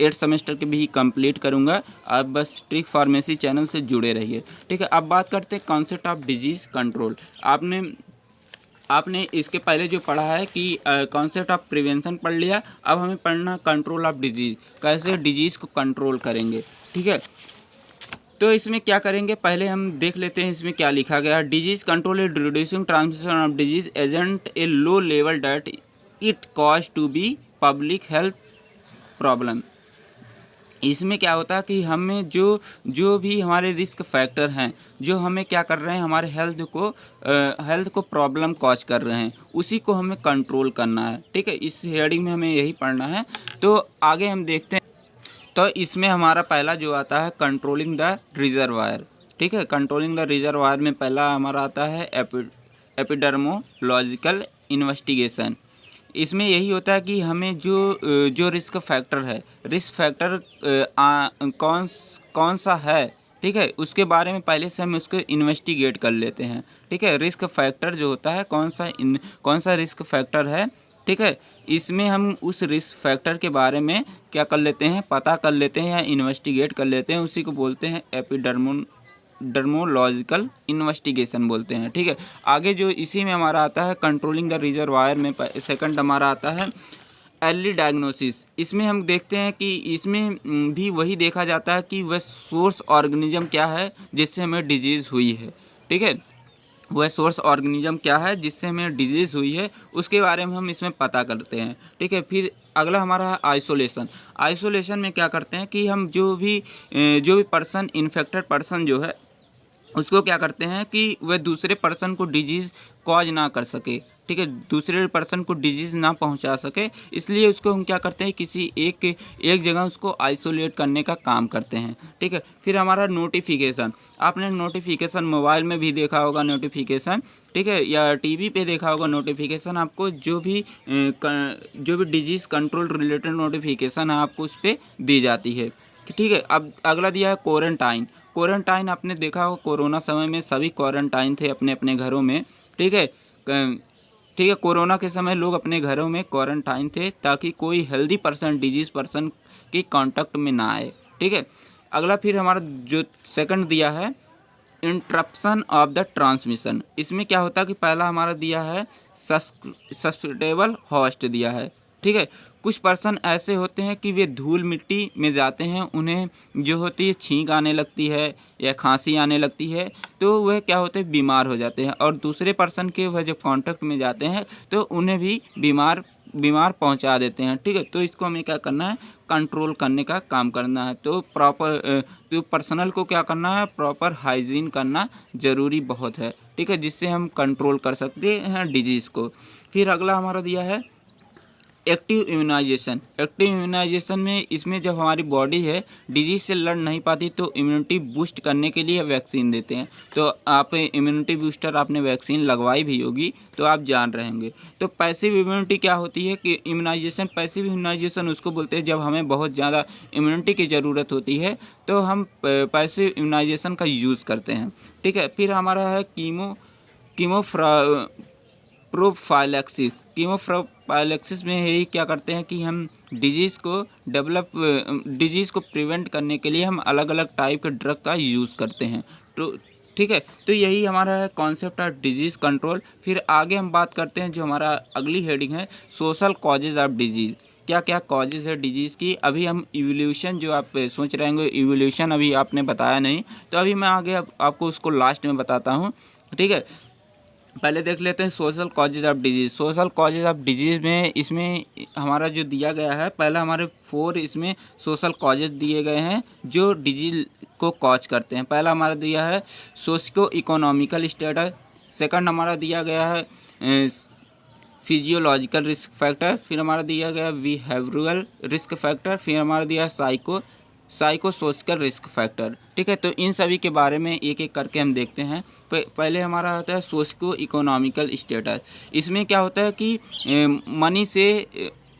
8 सेमेस्टर के भी कंप्लीट करूंगा। आप बस ट्रिक फार्मेसी चैनल से जुड़े रहिए। ठीक है, अब बात करते हैं कॉन्सेप्ट ऑफ डिजीज़ कंट्रोल। आपने इसके पहले जो पढ़ा है कि कॉन्सेप्ट ऑफ प्रिवेंशन पढ़ लिया, अब हमें पढ़ना कंट्रोल ऑफ डिजीज़, कैसे डिजीज़ को कंट्रोल करेंगे। ठीक है, तो इसमें क्या करेंगे, पहले हम देख लेते हैं इसमें क्या लिखा गया। Disease control is reducing transmission of disease agent a low level that it cause to be public health problem. इसमें क्या होता है कि हमें जो भी हमारे रिस्क फैक्टर हैं, जो हमें क्या कर रहे हैं, हमारे हेल्थ को प्रॉब्लम कॉज कर रहे हैं, उसी को हमें कंट्रोल करना है। ठीक है, इस हेडिंग में हमें यही पढ़ना है। तो आगे हम देखते हैं। तो इसमें हमारा पहला जो आता है कंट्रोलिंग द रिजर्वायर। ठीक है, कंट्रोलिंग द रिजर्वायर में पहला हमारा आता है एपिडर्मोलॉजिकल इन्वेस्टिगेशन। इसमें यही होता है कि हमें जो रिस्क फैक्टर है, रिस्क फैक्टर कौन सा है, ठीक है, उसके बारे में पहले से हम उसको इन्वेस्टिगेट कर लेते हैं। ठीक है, रिस्क फैक्टर जो होता है कौन सा रिस्क फैक्टर है। ठीक है, इसमें हम उस रिस्क फैक्टर के बारे में क्या कर लेते हैं, पता कर लेते हैं या इन्वेस्टिगेट कर लेते हैं। उसी को बोलते हैं एपिडर्मोलॉजिकल इन्वेस्टिगेशन बोलते हैं। ठीक है, आगे जो इसी में हमारा आता है कंट्रोलिंग द रिजर्वायर में सेकंड हमारा आता है अर्ली डायग्नोसिस। इसमें हम देखते हैं कि इसमें भी वही देखा जाता है कि वह सोर्स ऑर्गेनिज्म क्या है जिससे हमें डिजीज़ हुई है। ठीक है, वह सोर्स ऑर्गेनिज्म क्या है जिससे हमें डिजीज़ हुई है, उसके बारे में हम इसमें पता करते हैं। ठीक है, फिर अगला हमारा है आइसोलेशन। आइसोलेशन में क्या करते हैं कि हम जो भी पर्सन, इन्फेक्टेड पर्सन जो है, उसको क्या करते हैं कि वह दूसरे पर्सन को डिजीज़ कॉज ना कर सके। ठीक है, दूसरे पर्सन को डिजीज़ ना पहुंचा सके, इसलिए उसको हम क्या करते हैं, किसी एक जगह उसको आइसोलेट करने का काम करते हैं। ठीक है, फिर हमारा नोटिफिकेशन। आपने नोटिफिकेशन मोबाइल में भी देखा होगा नोटिफिकेशन, ठीक है, या टीवी पे देखा होगा नोटिफिकेशन। आपको जो भी डिजीज़ कंट्रोल रिलेटेड नोटिफिकेशन है आपको उस पर दी जाती है। ठीक है, अब अगला दिया है क्वारंटाइन। क्वारंटाइन आपने देखा होगा, कोरोना समय में सभी क्वारंटाइन थे अपने अपने घरों में। ठीक है, कोरोना के समय लोग अपने घरों में क्वारंटाइन थे ताकि कोई हेल्दी पर्सन डिजीज़ पर्सन के कांटेक्ट में ना आए। ठीक है, अगला फिर हमारा जो सेकंड दिया है इंटरप्शन ऑफ द ट्रांसमिशन। इसमें क्या होता है कि पहला हमारा दिया है सस्पेक्टेबल होस्ट दिया है। ठीक है, कुछ पर्सन ऐसे होते हैं कि वे धूल मिट्टी में जाते हैं, उन्हें जो होती है छींक आने लगती है या खांसी आने लगती है, तो वह क्या होते हैं, बीमार हो जाते हैं। और दूसरे पर्सन के वह जब कांटेक्ट में जाते हैं तो उन्हें भी बीमार पहुंचा देते हैं। ठीक है, तो इसको हमें क्या करना है, कंट्रोल करने का काम करना है। तो पर्सनल को क्या करना है, प्रॉपर हाइजीन करना ज़रूरी बहुत है। ठीक है, जिससे हम कंट्रोल कर सकते हैं डिजीज़ को। फिर अगला हमारा दिया है एक्टिव इम्यूनाइजेशन। एक्टिव इम्यूनाइजेशन में इसमें जब हमारी बॉडी है डिजीज़ से लड़ नहीं पाती तो इम्यूनिटी बूस्ट करने के लिए वैक्सीन देते हैं। तो आप इम्यूनिटी बूस्टर आपने वैक्सीन लगवाई भी होगी तो आप जान रहे होंगे। तो पैसिव इम्यूनिटी क्या होती है कि इम्यूनाइजेशन, पैसिव इम्यूनाइजेशन उसको बोलते हैं जब हमें बहुत ज़्यादा इम्यूनिटी की ज़रूरत होती है तो हम पैसिव इम्यूनाइजेशन का यूज़ करते हैं। ठीक है, फिर हमारा है कीमोप्रोफाइलैक्सिस में यही क्या करते हैं कि हम डिजीज़ को प्रिवेंट करने के लिए हम अलग अलग टाइप के ड्रग का यूज़ करते हैं। तो ठीक है। तो यही हमारा है कॉन्सेप्ट ऑफ डिजीज़ कंट्रोल। फिर आगे हम बात करते हैं जो हमारा अगली हेडिंग है सोशल कॉजेज़ ऑफ डिजीज़। क्या क्या कॉजेज़ है डिजीज़ की। अभी हम इवोल्यूशन जो आप सोच रहे होंगे इवोल्यूशन अभी आपने बताया नहीं, तो अभी मैं आगे आपको उसको लास्ट में बताता हूँ, ठीक है। पहले देख लेते हैं social causes of disease. Social causes of disease में इसमें हमारा जो दिया गया है, पहला हमारे 4 इसमें सोशल कॉजेज दिए गए हैं जो डिजीज़ को कॉज करते हैं। पहला हमारा दिया है सोशियो इकोनॉमिकल स्टेटस, सेकंड हमारा दिया गया है फिजियोलॉजिकल रिस्क फैक्टर, फिर हमारा दिया गया बिहेवियरल रिस्क फैक्टर, फिर हमारा दिया साइकोसोशल रिस्क फैक्टर, ठीक है। तो इन सभी के बारे में एक एक करके हम देखते हैं। पहले हमारा आता है सोशियो इकोनॉमिकल स्टेटस। इसमें क्या होता है कि मनी से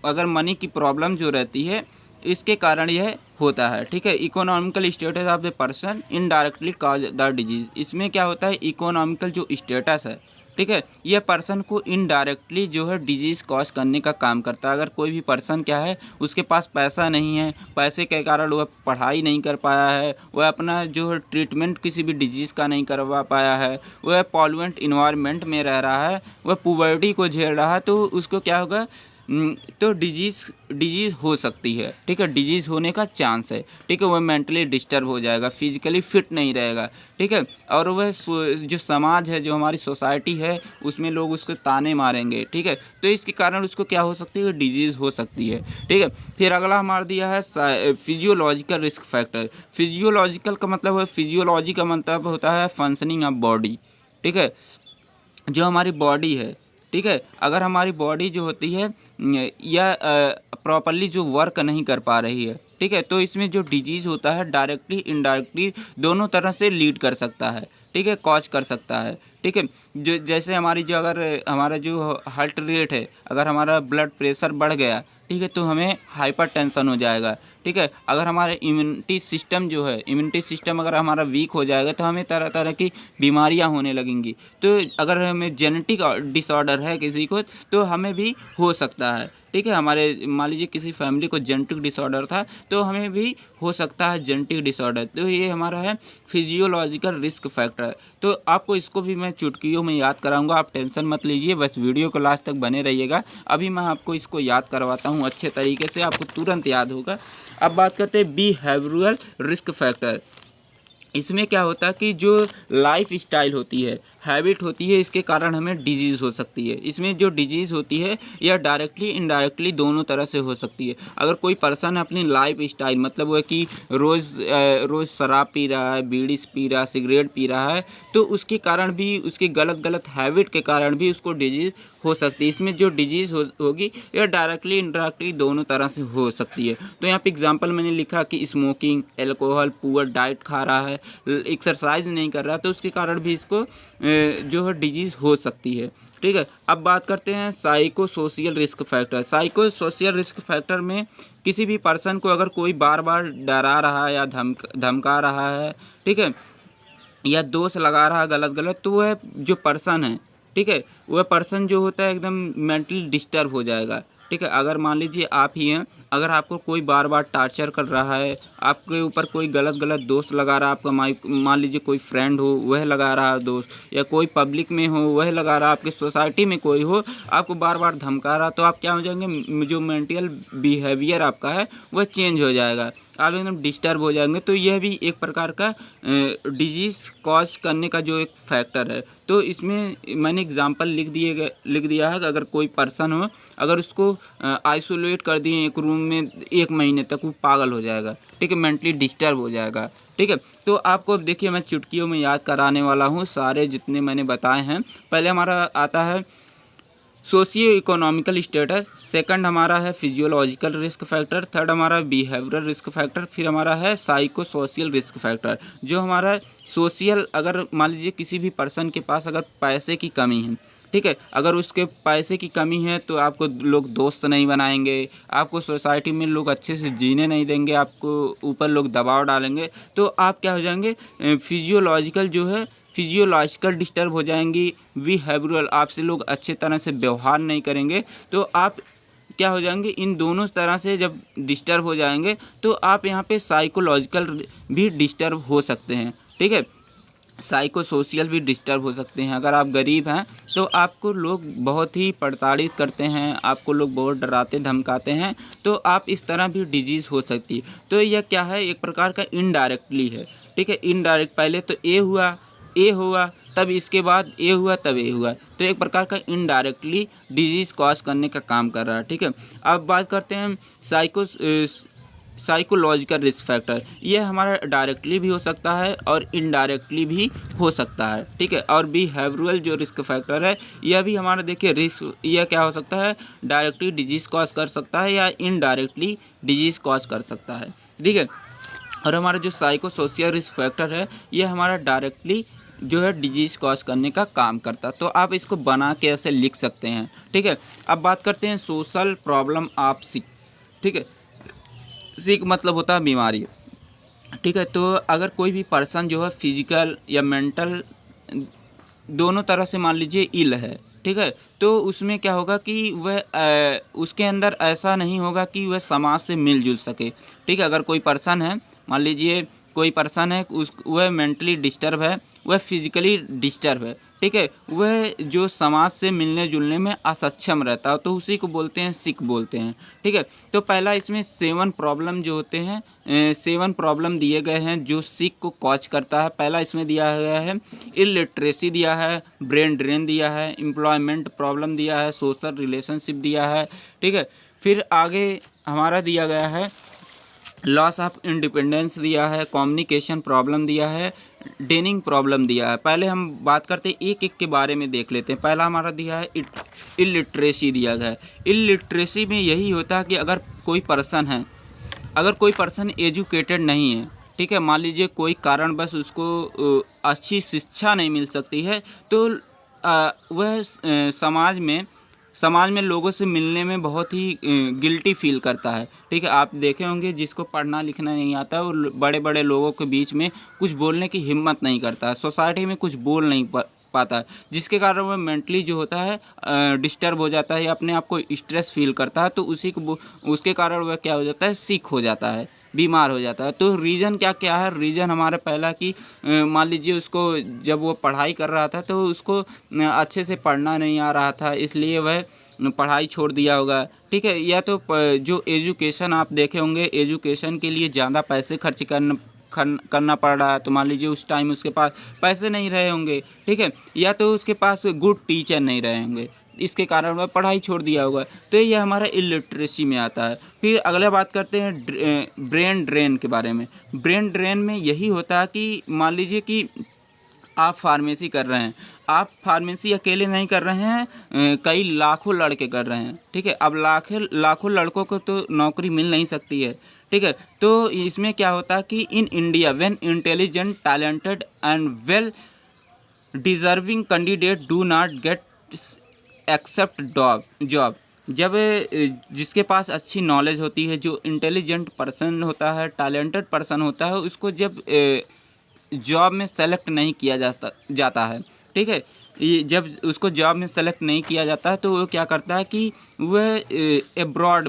अगर मनी की प्रॉब्लम जो रहती है इसके कारण यह होता है, ठीक है। Economical status of the person indirectly cause the disease. इसमें क्या होता है इकोनॉमिकल जो स्टेटस है, ठीक है, यह पर्सन को इनडायरेक्टली जो है डिजीज़ कॉज करने का काम करता है। अगर कोई भी पर्सन क्या है उसके पास पैसा नहीं है, पैसे के कारण वह पढ़ाई नहीं कर पाया है, वह अपना जो है ट्रीटमेंट किसी भी डिजीज़ का नहीं करवा पाया है, वह पॉल्यूएंट इन्वायरमेंट में रह रहा है, वह पुबर्टी को झेल रहा है, तो उसको क्या होगा तो डिजीज़ हो सकती है, ठीक है। डिजीज़ होने का चांस है, ठीक है। वह मेंटली डिस्टर्ब हो जाएगा, फिजिकली फिट नहीं रहेगा, ठीक है। और वह जो समाज है, जो हमारी सोसाइटी है, उसमें लोग उसको ताने मारेंगे, ठीक है। तो इसके कारण उसको क्या हो सकती है डिजीज़ हो सकती है, ठीक है। फिर अगला हमारा दिया है फिजियोलॉजिकल रिस्क फैक्टर। फिजियोलॉजिकल का मतलब है, फिजियोलॉजी का मतलब होता है फंक्शनिंग ऑफ बॉडी, ठीक है। जो हमारी बॉडी है, ठीक है, अगर हमारी बॉडी जो होती है या प्रॉपरली जो वर्क नहीं कर पा रही है, ठीक है, तो इसमें जो डिजीज़ होता है डायरेक्टली इनडायरेक्टली दोनों तरह से लीड कर सकता है, ठीक है, कॉज कर सकता है, ठीक है। जो जैसे हमारी जो अगर हमारा जो हार्ट रेट है, अगर हमारा ब्लड प्रेशर बढ़ गया, ठीक है, तो हमें हाइपरटेंशन हो जाएगा, ठीक है। अगर हमारे इम्यूनिटी सिस्टम जो है, इम्यूनिटी सिस्टम अगर हमारा वीक हो जाएगा तो हमें तरह तरह की बीमारियां होने लगेंगी। तो अगर हमें जेनेटिक डिसऑर्डर है किसी को तो हमें भी हो सकता है, ठीक है। हमारे मान लीजिए किसी फैमिली को जेनेटिक डिसऑर्डर था तो हमें भी हो सकता है जेनेटिक डिसऑर्डर। तो ये हमारा है फिजियोलॉजिकल रिस्क फैक्टर। तो आपको इसको भी मैं चुटकियों में याद कराऊंगा, आप टेंशन मत लीजिए, बस वीडियो को लास्ट तक बने रहिएगा। अभी मैं आपको इसको याद करवाता हूँ अच्छे तरीके से, आपको तुरंत याद होगा। अब बात करते हैं बिहेवियरल रिस्क फैक्टर। इसमें क्या होता है कि जो लाइफ स्टाइल होती है, हैबिट होती है, इसके कारण हमें डिजीज़ हो सकती है। इसमें जो डिजीज़ होती है यह डायरेक्टली इनडायरेक्टली दोनों तरह से हो सकती है। अगर कोई पर्सन अपनी लाइफ स्टाइल मतलब वो है कि रोज़ शराब पी रहा है, बीड़ी पी रहा है, सिगरेट पी रहा है, तो उसके कारण भी, उसकी गलत हैबिट के कारण भी उसको डिजीज़ हो सकती है। इसमें जो डिजीज़ होगी यह डायरेक्टली इनडायरेक्टली दोनों तरह से हो सकती है। तो यहाँ पे एग्जांपल मैंने लिखा कि स्मोकिंग, अल्कोहल, पुअर डाइट खा रहा है, एक्सरसाइज नहीं कर रहा, तो उसके कारण भी इसको जो है डिजीज़ हो सकती है, ठीक है। अब बात करते हैं psycho social risk factor. Psycho social risk factor में किसी भी पर्सन को अगर कोई बार बार डरा रहा है या धमका रहा है, ठीक है, या दोष लगा रहा है गलत, तो वह जो पर्सन है, ठीक है, वह पर्सन जो होता है एकदम मेंटली डिस्टर्ब हो जाएगा, ठीक है। अगर मान लीजिए आप ही हैं, अगर आपको कोई बार बार टार्चर कर रहा है, आपके ऊपर कोई गलत दोष लगा रहा है, आपका मान लीजिए कोई फ्रेंड हो वह लगा रहा है दोस्त, या कोई पब्लिक में हो वह लगा रहा है, आपकी सोसाइटी में कोई हो आपको बार बार धमका रहा, तो आप क्या हो जाएंगे, जो मेंटल बिहेवियर आपका है वह चेंज हो जाएगा, आप एकदम डिस्टर्ब हो जाएंगे। तो यह भी एक प्रकार का डिजीज़ कॉज करने का जो एक फैक्टर है। तो इसमें मैंने एग्जांपल लिख दिया है कि अगर कोई पर्सन हो, अगर उसको आइसोलेट कर दिए एक रूम में 1 महीने तक, वो पागल हो जाएगा, ठीक है, मेंटली डिस्टर्ब हो जाएगा, ठीक है। तो आपको देखिए मैं चुटकियों में याद कराने वाला हूँ सारे जितने मैंने बताए हैं। पहले हमारा आता है सोशियो इकोनॉमिकल स्टेटस, सेकंड हमारा है फिजियोलॉजिकल रिस्क फैक्टर, थर्ड हमारा बिहेवियरल रिस्क फैक्टर, फिर हमारा है साइको सोशल रिस्क फैक्टर। जो हमारा सोशल, अगर मान लीजिए किसी भी पर्सन के पास अगर पैसे की कमी है, ठीक है, अगर उसके पैसे की कमी है तो आपको लोग दोस्त नहीं बनाएंगे, आपको सोसाइटी में लोग अच्छे से जीने नहीं देंगे, आपको ऊपर लोग दबाव डालेंगे, तो आप क्या हो जाएंगे फिजियोलॉजिकल डिस्टर्ब हो जाएंगी। बिहेवियरल, आपसे लोग अच्छे तरह से व्यवहार नहीं करेंगे, तो आप क्या हो जाएंगे, इन दोनों तरह से जब डिस्टर्ब हो जाएंगे तो आप यहाँ पे साइकोलॉजिकल भी डिस्टर्ब हो सकते हैं, ठीक है। साइको सोशल भी डिस्टर्ब हो सकते हैं। अगर आप गरीब हैं तो आपको लोग बहुत ही प्रताड़ित करते हैं, आपको लोग बहुत डराते धमकाते हैं, तो आप इस तरह भी डिजीज़ हो सकती है। तो यह क्या है, एक प्रकार का इनडायरेक्टली है, ठीक है। इनडायरेक्ट पहले तो ए हुआ तब इसके बाद ए हुआ तब ए हुआ, तो एक प्रकार का इनडायरेक्टली डिजीज़ कॉज करने का काम कर रहा है, ठीक है। अब बात करते हैं साइकोलॉजिकल रिस्क फैक्टर। ये हमारा डायरेक्टली भी हो सकता है और इनडायरेक्टली भी हो सकता है, ठीक है। और बिहेवियरल जो रिस्क फैक्टर है, यह भी हमारा देखिए रिस्क, यह क्या हो सकता है, डायरेक्टली डिजीज़ कॉज कर सकता है या इनडायरेक्टली डिजीज़ कॉज कर सकता है, ठीक है। और हमारा जो साइको सोशल रिस्क फैक्टर है, ये हमारा डायरेक्टली जो है डिजीज़ कॉज करने का काम करता है। तो आप इसको बना के ऐसे लिख सकते हैं, ठीक है। अब बात करते हैं सोशल प्रॉब्लम ऑफ सिक, ठीक है। सिक मतलब होता है बीमारी, ठीक है। तो अगर कोई भी पर्सन जो है फिजिकल या मेंटल दोनों तरह से मान लीजिए इल है, ठीक है, तो उसमें क्या होगा कि वह उसके अंदर ऐसा नहीं होगा कि वह समाज से मिलजुल सके, ठीक है। अगर कोई पर्सन है, मान लीजिए कोई पर्सन है, वह मेंटली डिस्टर्ब है, वह फिजिकली डिस्टर्ब है, ठीक है, वह जो समाज से मिलने जुलने में असक्षम रहता है, तो उसी को बोलते हैं सिक बोलते हैं, ठीक है। तो पहला इसमें 7 प्रॉब्लम जो होते हैं, 7 प्रॉब्लम दिए गए हैं जो सिक को कॉज करता है। पहला इसमें दिया गया है इलिटरेसी दिया है, ब्रेन ड्रेन दिया है, एम्प्लॉयमेंट प्रॉब्लम दिया है, सोशल रिलेशनशिप दिया है, ठीक है। फिर आगे हमारा दिया गया है लॉस ऑफ इंडिपेंडेंस दिया है, कम्युनिकेशन प्रॉब्लम दिया है, डेनिंग प्रॉब्लम दिया है। पहले हम बात करते हैं एक एक के बारे में देख लेते हैं। पहला हमारा दिया है इलिटरेसी दिया गया है। इलिटरेसी में यही होता है कि अगर कोई पर्सन एजुकेटेड नहीं है, ठीक है, मान लीजिए कोई कारणवश उसको अच्छी शिक्षा नहीं मिल सकती है, तो वह समाज में लोगों से मिलने में बहुत ही गिल्टी फील करता है, ठीक है। आप देखे होंगे जिसको पढ़ना लिखना नहीं आता है, वो बड़े बड़े लोगों के बीच में कुछ बोलने की हिम्मत नहीं करता है, सोसाइटी में कुछ बोल नहीं पाता है, जिसके कारण वह मेंटली जो होता है डिस्टर्ब हो जाता है या अपने आप को स्ट्रेस फील करता है, तो उसके कारण वह क्या हो जाता है, सिक हो जाता है, बीमार हो जाता है। तो रीज़न क्या क्या है, रीज़न हमारा पहला कि मान लीजिए उसको जब वो पढ़ाई कर रहा था तो उसको अच्छे से पढ़ना नहीं आ रहा था, इसलिए वह पढ़ाई छोड़ दिया होगा, ठीक है। या तो जो एजुकेशन आप देखे होंगे, एजुकेशन के लिए ज़्यादा पैसे खर्च करना पड़ रहा है, तो मान लीजिए उस टाइम उसके पास पैसे नहीं रहे होंगे, ठीक है। या तो उसके पास गुड टीचर नहीं रहे होंगे, इसके कारण वह पढ़ाई छोड़ दिया होगा, तो ये हमारा इलिटरेसी में आता है। फिर अगला बात करते हैं ब्रेन ड्रेन के बारे में। ब्रेन ड्रेन में यही होता है कि मान लीजिए कि आप फार्मेसी कर रहे हैं, आप फार्मेसी अकेले नहीं कर रहे हैं, कई लाखों लड़के कर रहे हैं, ठीक है। अब लाखों लड़कों को तो नौकरी मिल नहीं सकती है, ठीक है। तो इसमें क्या होता है कि in India when intelligent talented and well deserving candidate do not get accept job, जब जिसके पास अच्छी नॉलेज होती है, जो इंटेलिजेंट पर्सन होता है, टैलेंटेड पर्सन होता है, उसको जब जॉब में सेलेक्ट नहीं किया जाता है, ठीक है। ये जब उसको जॉब में सेलेक्ट नहीं किया जाता है, तो वो क्या करता है कि वह एब्रॉड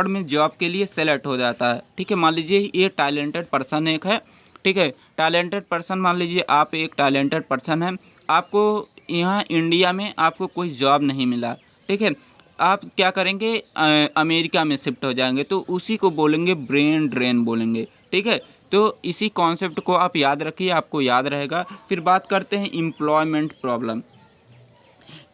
में जॉब के लिए सेलेक्ट हो जाता है, ठीक है। मान लीजिए ये टैलेंटेड पर्सन एक है, ठीक है, टैलेंटेड पर्सन, मान लीजिए आप एक टैलेंटेड पर्सन हैं, आपको यहाँ इंडिया में आपको कोई जॉब नहीं मिला, ठीक है। आप क्या करेंगे, अमेरिका में शिफ्ट हो जाएंगे, तो उसी को बोलेंगे ब्रेन ड्रेन बोलेंगे, ठीक है। तो इसी कॉन्सेप्ट को आप याद रखिए, आपको याद रहेगा। फिर बात करते हैं एम्प्लॉयमेंट प्रॉब्लम।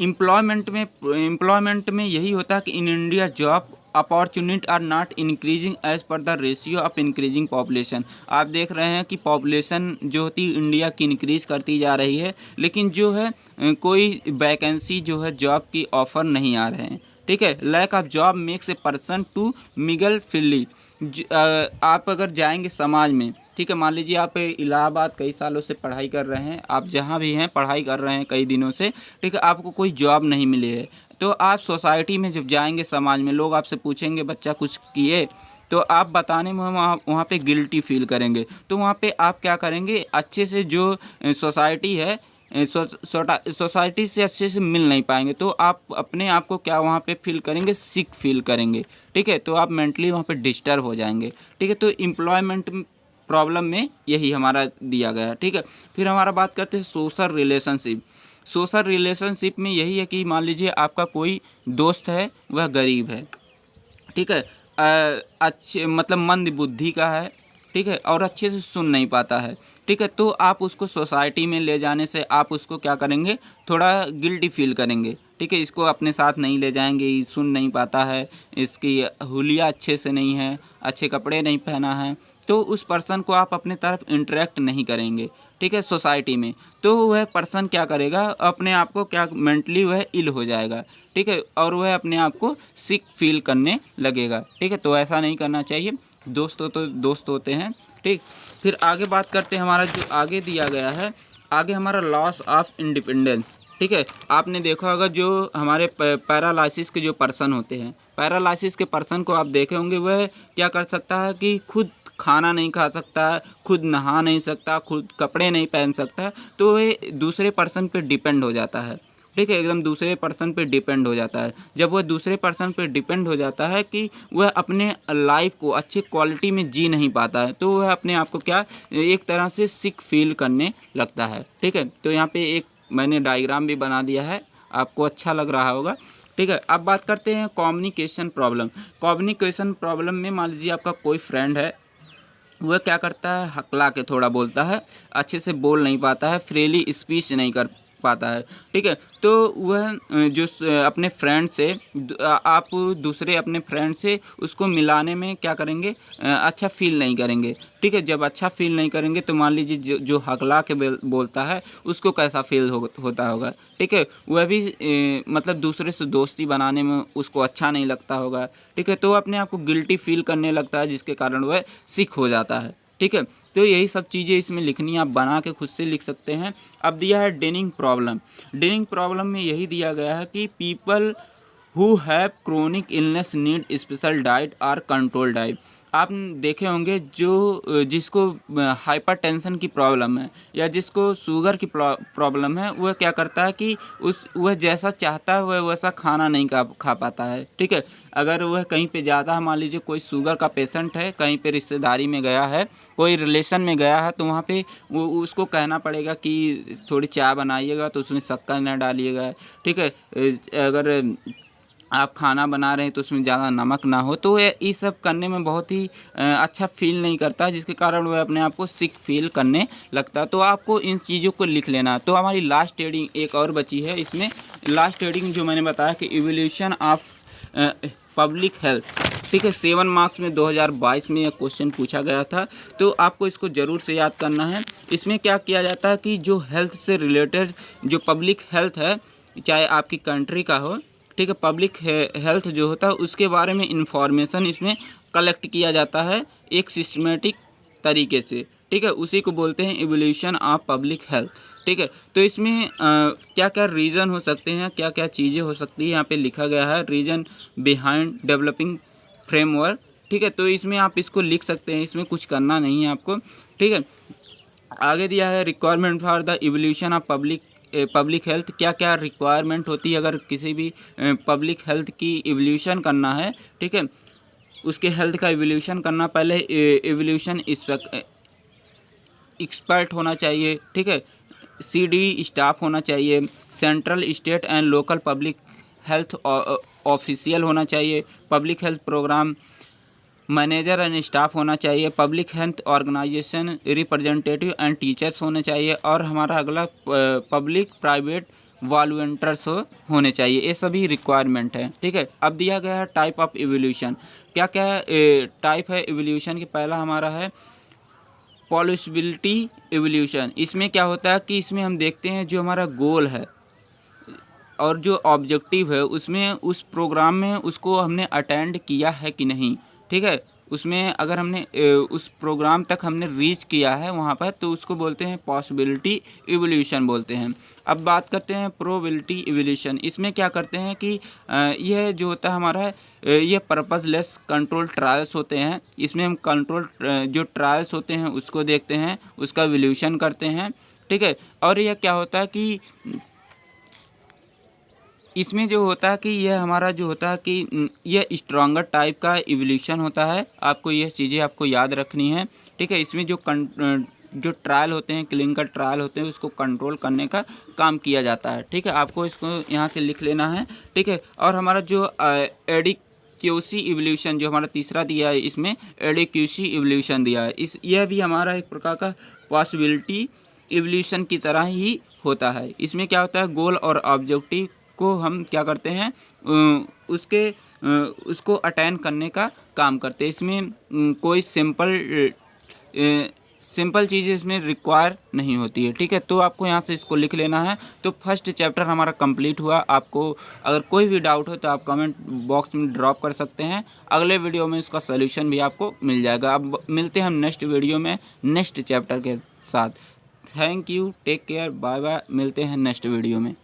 एम्प्लॉयमेंट में यही होता है कि in India job opportunity are not increasing as per the ratio of increasing population. आप देख रहे हैं कि पॉपुलेशन जो होती है इंडिया की इंक्रीज करती जा रही है, लेकिन जो है कोई वैकेंसी जो है जॉब की ऑफ़र नहीं आ रहे हैं, ठीक है। Lack of job makes a person to mingle freely. आप अगर जाएंगे समाज में, ठीक है, मान लीजिए आप इलाहाबाद कई सालों से पढ़ाई कर रहे हैं, आप जहाँ भी हैं पढ़ाई कर रहे हैं कई दिनों से, ठीक है, आपको कोई जॉब नहीं मिली है, तो आप सोसाइटी में जब जाएंगे, समाज में लोग आपसे पूछेंगे बच्चा कुछ किए, तो आप बताने में वहाँ पे गिल्टी फील करेंगे। तो वहाँ पे आप क्या करेंगे, अच्छे से जो सोसाइटी है, सोसाइटी से अच्छे से मिल नहीं पाएंगे, तो आप अपने आप को क्या वहाँ पे फील करेंगे, सिक फील करेंगे, ठीक है। तो आप मेंटली वहाँ पे डिस्टर्ब हो जाएंगे, ठीक है। तो प्रॉब्लम में यही हमारा दिया गया है, ठीक है। फिर हमारा बात करते हैं सोशल रिलेशनशिप। सोशल रिलेशनशिप में यही है कि मान लीजिए आपका कोई दोस्त है, वह गरीब है, ठीक है, अच्छे मतलब मंद बुद्धि का है, ठीक है, और अच्छे से सुन नहीं पाता है, ठीक है। तो आप उसको सोसाइटी में ले जाने से आप उसको क्या करेंगे, थोड़ा गिल्टी फील करेंगे, ठीक है। इसको अपने साथ नहीं ले जाएंगे, ये सुन नहीं पाता है, इसकी हुलिया अच्छे से नहीं है, अच्छे कपड़े नहीं पहना है, तो उस पर्सन को आप अपने तरफ इंटरेक्ट नहीं करेंगे, ठीक है, सोसाइटी में। तो वह पर्सन क्या करेगा, अपने आप को क्या मेंटली वह इल हो जाएगा, ठीक है, और वह अपने आप को सिक फील करने लगेगा, ठीक है। तो ऐसा नहीं करना चाहिए, दोस्त तो दोस्त होते हैं, ठीक। फिर आगे बात करते हैं, हमारा जो आगे दिया गया है, आगे हमारा लॉस ऑफ इंडिपेंडेंस, ठीक है। आपने देखा होगा जो हमारे पैरालाइसिस के जो पर्सन होते हैं, पैरालाइसिस के पर्सन को आप देखे होंगे, वह क्या कर सकता है कि खुद खाना नहीं खा सकता, खुद नहा नहीं सकता, खुद कपड़े नहीं पहन सकता, तो वह दूसरे पर्सन पे डिपेंड हो जाता है, ठीक है, एकदम दूसरे पर्सन पे डिपेंड हो जाता है। जब वह दूसरे पर्सन पे डिपेंड हो जाता है कि वह अपने लाइफ को अच्छे क्वालिटी में जी नहीं पाता है, तो वह अपने आप को क्या एक तरह से सिक फील करने लगता है, ठीक है। तो यहाँ पे एक मैंने डायग्राम भी बना दिया है, आपको अच्छा लग रहा होगा, ठीक है। अब बात करते हैं कम्युनिकेशन प्रॉब्लम। कम्युनिकेशन प्रॉब्लम में मान लीजिए आपका कोई फ्रेंड है, वह क्या करता है, हकला के थोड़ा बोलता है, अच्छे से बोल नहीं पाता है, फ्रीली स्पीच नहीं कर पाता है, ठीक है। तो वह जो अपने फ्रेंड से आप दूसरे अपने फ्रेंड से उसको मिलाने में क्या करेंगे, अच्छा फील नहीं करेंगे, ठीक है। जब अच्छा फील नहीं करेंगे तो मान लीजिए जो हकला के बोलता है उसको कैसा फील होता होगा, ठीक है। वह भी मतलब दूसरे से दोस्ती बनाने में उसको अच्छा नहीं लगता होगा, ठीक है। तो वो अपने आप को गिल्टी फील करने लगता है, जिसके कारण वह सिक हो जाता है, ठीक है। तो यही सब चीज़ें इसमें लिखनी है, आप बना के खुद से लिख सकते हैं। अब दिया है डेनिंग प्रॉब्लम। डेनिंग प्रॉब्लम में यही दिया गया है कि people who have chronic illness need special diet और कंट्रोल डाइट। आप देखे होंगे जो जिसको हाइपरटेंशन की प्रॉब्लम है या जिसको शुगर की प्रॉब्लम है, वह क्या करता है कि वह जैसा चाहता है वह वैसा खाना नहीं खा पाता है, ठीक है। अगर वह कहीं पे जाता है, मान लीजिए कोई शुगर का पेशेंट है, कहीं पे रिश्तेदारी में गया है, कोई रिलेशन में गया है, तो वहाँ पे वो उसको कहना पड़ेगा कि थोड़ी चाय बनाइएगा तो उसमें शक्कर न डालिएगा, ठीक है। अगर आप खाना बना रहे हैं तो उसमें ज़्यादा नमक ना हो, तो ये सब करने में बहुत ही अच्छा फील नहीं करता, जिसके कारण वह अपने आप को सिक फील करने लगता है। तो आपको इन चीज़ों को लिख लेना। तो हमारी लास्ट हेडिंग एक और बची है, इसमें लास्ट हेडिंग जो मैंने बताया कि इवोल्यूशन ऑफ पब्लिक हेल्थ, ठीक है। 7 मार्क्स में 2022 में यह क्वेश्चन पूछा गया था, तो आपको इसको ज़रूर से याद करना है। इसमें क्या किया जाता है कि जो हेल्थ से रिलेटेड जो पब्लिक हेल्थ है, चाहे आपकी कंट्री का हो, ठीक है, पब्लिक हेल्थ जो होता है उसके बारे में इंफॉर्मेशन इसमें कलेक्ट किया जाता है एक सिस्टमेटिक तरीके से, ठीक है। उसी को बोलते हैं इवोल्यूशन ऑफ पब्लिक हेल्थ, ठीक है। तो इसमें क्या क्या रीज़न हो सकते हैं, क्या क्या चीज़ें हो सकती है, यहाँ पे लिखा गया है रीज़न बिहाइंड डेवलपिंग फ्रेमवर्क, ठीक है। तो इसमें आप इसको लिख सकते हैं, इसमें कुछ करना नहीं है आपको, ठीक है। आगे दिया है requirement for the evolution of public health. क्या क्या रिक्वायरमेंट होती है अगर किसी भी पब्लिक हेल्थ की इवोल्यूशन करना है, ठीक है, उसके हेल्थ का इवोल्यूशन करना, पहले इवोल्यूशन एक्सपर्ट होना चाहिए, ठीक है, CD स्टाफ होना चाहिए, central state and local public health official होना चाहिए, public health program manager and staff होना चाहिए, public health organisation representative and teachers होने चाहिए, और हमारा अगला पब्लिक प्राइवेट वॉलंटियर्स होने चाहिए। ये सभी रिक्वायरमेंट है, ठीक है। अब दिया गया है टाइप ऑफ इवोल्यूशन। क्या क्या टाइप है इवोल्यूशन की, पहला हमारा है पॉसिबिलिटी इवोल्यूशन। इसमें क्या होता है कि इसमें हम देखते हैं जो हमारा गोल है और जो ऑब्जेक्टिव है, उसमें उस प्रोग्राम में उसको हमने अटेंड किया है कि नहीं, ठीक है। उसमें अगर हमने उस प्रोग्राम तक हमने रीच किया है वहाँ पर, तो उसको बोलते हैं पॉसिबिलिटी इवोल्यूशन बोलते हैं। अब बात करते हैं प्रोबेबिलिटी इवोल्यूशन। इसमें क्या करते हैं कि यह जो होता है हमारा ये पर्पसलेस कंट्रोल ट्रायल्स होते हैं। इसमें हम कंट्रोल जो ट्रायल्स होते हैं उसको देखते हैं, उसका इवोल्यूशन करते हैं, ठीक है। और यह क्या होता है कि इसमें जो होता है कि यह हमारा जो होता है कि यह स्ट्रॉन्गर टाइप का इवोल्यूशन होता है। आपको यह चीज़ें आपको याद रखनी है, ठीक है। इसमें जो ट्रायल होते हैं, क्लिनिकल ट्रायल होते हैं, उसको कंट्रोल करने का काम किया जाता है, ठीक है। आपको इसको यहाँ से लिख लेना है, ठीक है। और हमारा जो एडिक्यूसी इवोल्यूशन जो हमारा तीसरा दिया है, इसमें एडिक्यूसी इवोल्यूशन दिया है। यह भी हमारा एक प्रकार का पॉसिबिलिटी इवोल्यूशन की तरह ही होता है। इसमें क्या होता है, गोल और ऑब्जेक्टिव को हम क्या करते हैं, उसको अटेन करने का काम करते हैं। इसमें कोई सिंपल चीज़ें इसमें रिक्वायर नहीं होती है, ठीक है। तो आपको यहाँ से इसको लिख लेना है। तो फर्स्ट चैप्टर हमारा कंप्लीट हुआ। आपको अगर कोई भी डाउट हो तो आप कमेंट बॉक्स में ड्रॉप कर सकते हैं। अगले वीडियो में इसका सलूशन भी आपको मिल जाएगा। अब मिलते हैं हम नेक्स्ट वीडियो में नेक्स्ट चैप्टर के साथ। Thank you, take care, bye bye. मिलते हैं नेक्स्ट वीडियो में।